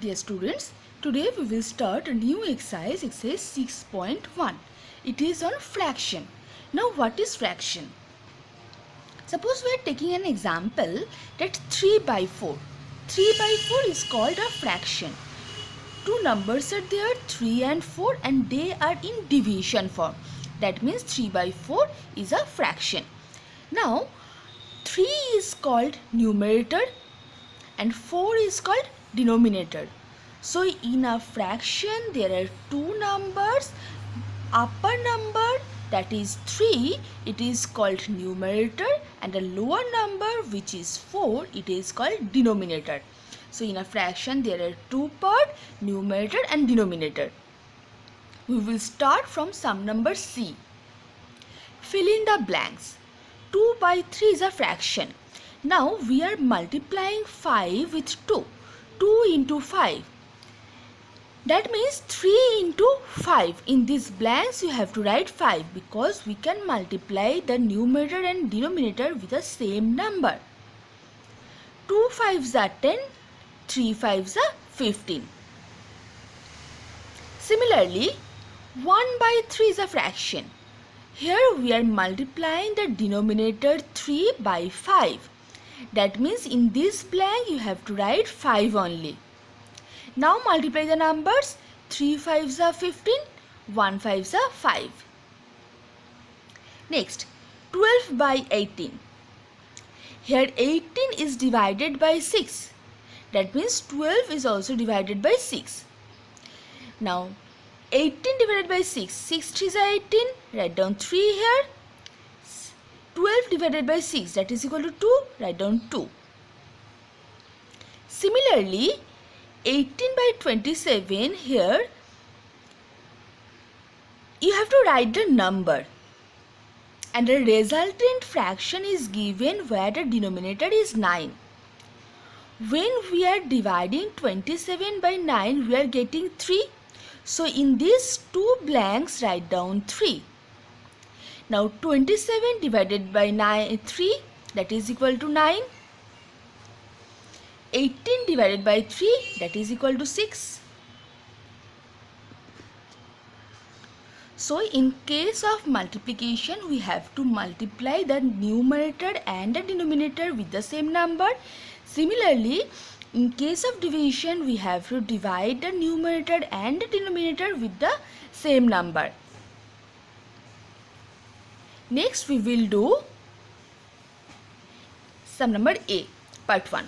Dear students, today we will start a new exercise 6.1. It is on fraction. Now what is fraction? Suppose we are taking an example that 3 by 4. 3 by 4 is called a fraction. Two numbers are there, 3 and 4, and they are in division form. That means 3 by 4 is a fraction. Now 3 is called numerator and 4 is called denominator. So in a fraction there are two numbers. Upper number, that is 3, it is called numerator, and the lower number, which is 4, it is called denominator. So in a fraction there are two parts, numerator and denominator. We will start from sum number C. Fill in the blanks. 2 by 3 is a fraction. Now we are multiplying 5 with 2. 2 into 5. That means 3 into 5. In these blanks you have to write 5 because we can multiply the numerator and denominator with the same number. 2 5s are 10, 3 5s are 15. Similarly, 1 by 3 is a fraction. Here we are multiplying the denominator 3 by 5. That means in this blank you have to write 5 only. Now multiply the numbers. 3 5s are 15, 1 5s are 5. Next, 12 by 18. Here 18 is divided by 6. That means 12 is also divided by 6. Now 18 divided by 6. 6 3s are 18. Write down 3 here. 12 divided by 6, that is equal to 2. Write down 2. Similarly, 18 by 27, here you have to write the number, and the resultant fraction is given where the denominator is 9. When we are dividing 27 by 9, we are getting 3. So in these two blanks, write down 3. Now 27 divided by 3, that is equal to 9. 18 divided by 3, that is equal to 6. So in case of multiplication, we have to multiply the numerator and the denominator with the same number. Similarly, in case of division, we have to divide the numerator and the denominator with the same number. Next we will do sum number A, part 1.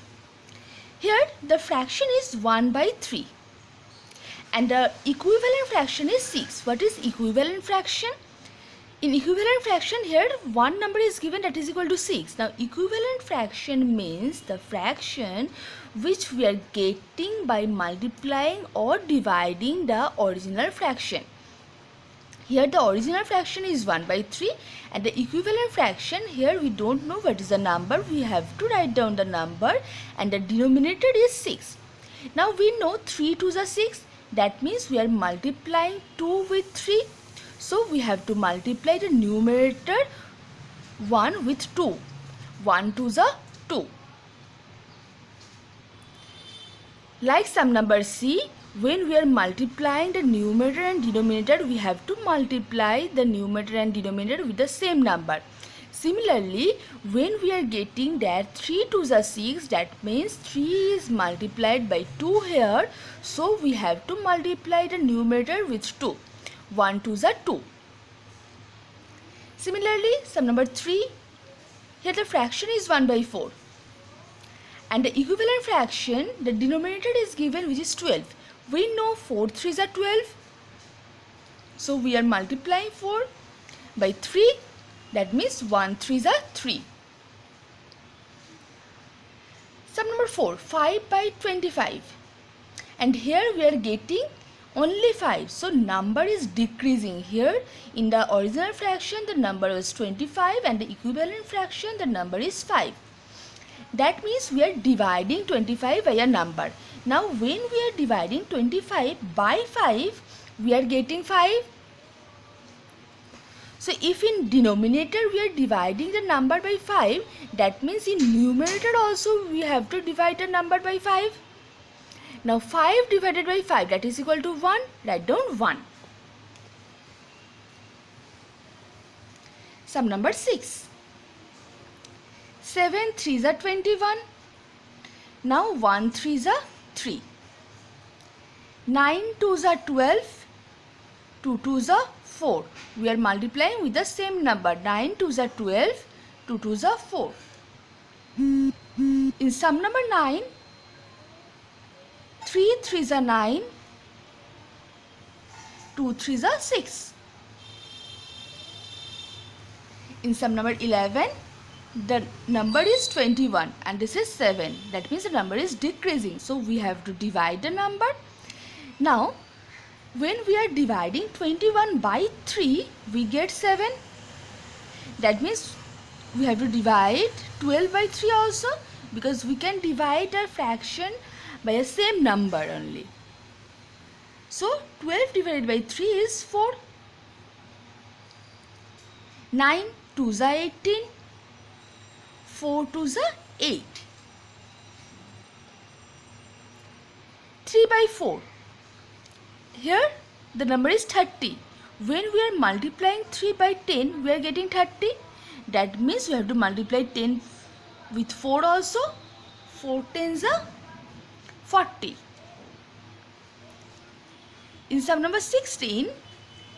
Here the fraction is 1 by 3 and the equivalent fraction is 6. What is equivalent fraction? In equivalent fraction, here one number is given, that is equal to 6. Now equivalent fraction means the fraction which we are getting by multiplying or dividing the original fraction. Here the original fraction is 1 by 3 and the equivalent fraction, here we don't know what is the number. We have to write down the number and the denominator is 6. Now we know 3 2s are 6. That means we are multiplying 2 with 3. So we have to multiply the numerator 1 with 2. 1 2s are 2. Like sum number C, when we are multiplying the numerator and denominator, we have to multiply the numerator and denominator with the same number. Similarly, when we are getting that 3 2s are 6, that means 3 is multiplied by 2 here. So we have to multiply the numerator with 2. 1 2s are 2. Similarly, sum number 3, here the fraction is 1 by 4. And the equivalent fraction, the denominator is given, which is 12. We know 4 3s are 12. So we are multiplying 4 by 3. That means 1 3s are 3. Sum number 4, 5 by 25. And here we are getting only 5. So number is decreasing. Here in the original fraction the number was 25 and the equivalent fraction the number is 5. That means we are dividing 25 by a number. Now when we are dividing 25 by 5, we are getting 5. So if in denominator we are dividing the number by 5, that means in numerator also we have to divide the number by 5. Now 5 divided by 5, that is equal to 1. Write down 1. Sum number 6. 7 3s are 21. Now 1 3s are 3. 9 2s are 12. 2 2s are 4. We are multiplying with the same number. 9 2s are 12. 2 2s are 4. In sum number 9, 3 3s are 9. 2 3s are 6. In sum number 11, the number is 21 and this is 7. That means the number is decreasing. So we have to divide the number. Now, when we are dividing 21 by 3, we get 7. That means we have to divide 12 by 3 also, because we can divide a fraction by a same number only. So 12 divided by 3 is 4. 9 2s are 18. 4 2s are 8. 3 by 4. Here the number is 30. When we are multiplying 3 by 10, we are getting 30. That means we have to multiply 10 with 4 also. 4 10s are 40. In sum number 16,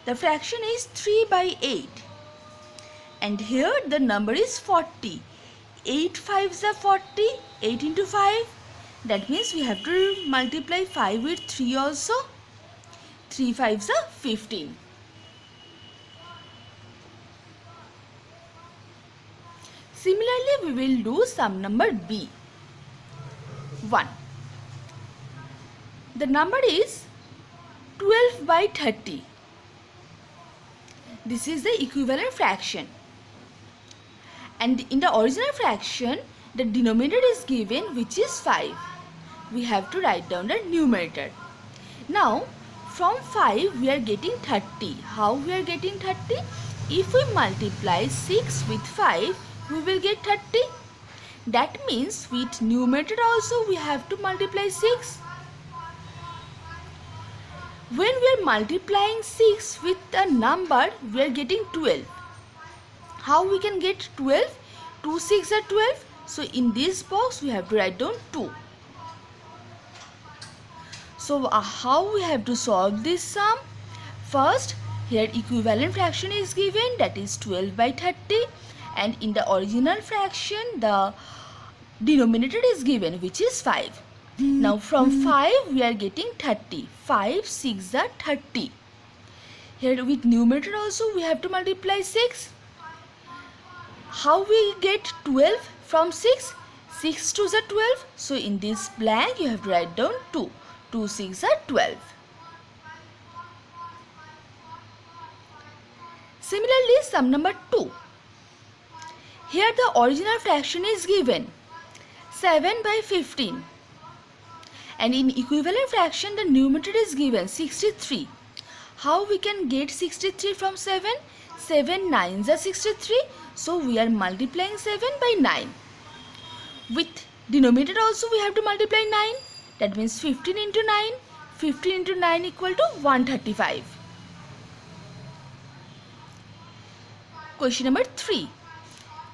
the fraction is 3 by 8. And here the number is 40. 8 5s are 40. 8 into 5. That means we have to multiply 5 with 3 also. 3 5s are 15. Similarly, we will do sum number B. 1. The number is 12 by 30. This is the equivalent fraction. And in the original fraction, the denominator is given, which is 5. We have to write down the numerator. Now, from 5 we are getting 30. How we are getting 30? If we multiply 6 with 5, we will get 30. That means with numerator also we have to multiply 6. When we are multiplying 6 with a number, we are getting 12. How we can get 12? 2 6 are 12. So in this box we have to write down 2. So how we have to solve this sum? First, here equivalent fraction is given, that is 12 by 30. And in the original fraction, the denominator is given, which is 5. Now from 5 we are getting 30. 5 6 are 30. Here with numerator also we have to multiply 6. How we get 12 from 6? 6 2s are 12. So in this blank you have to write down 2. 2 6 are 12. Similarly, sum number 2. Here the original fraction is given, 7 by 15. And in equivalent fraction the numerator is given, 63. How we can get 63 from 7? 7 9s are 63. So we are multiplying 7 by 9. With denominator also we have to multiply 9. That means 15 into 9. 15 into 9 equal to 135. Question number 3.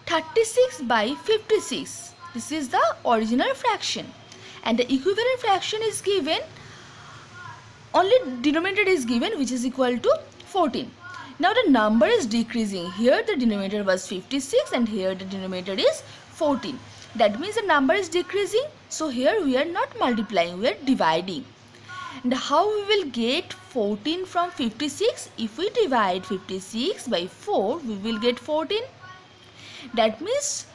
36 by 56. This is the original fraction. And the equivalent fraction is given, only denominator is given, which is equal to 14. Now the number is decreasing. Here the denominator was 56 and here the denominator is 14. That means the number is decreasing. So here we are not multiplying, we are dividing. And how we will get 14 from 56? If we divide 56 by 4, we will get 14. That means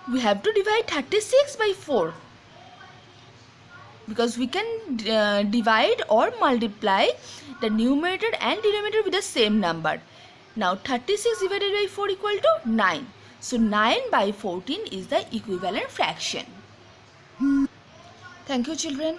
we have to divide 36 by 4. Because we can divide or multiply the numerator and denominator with the same number. Now 36 divided by 4 equal to 9. So 9 by 14 is the equivalent fraction. Thank you, children.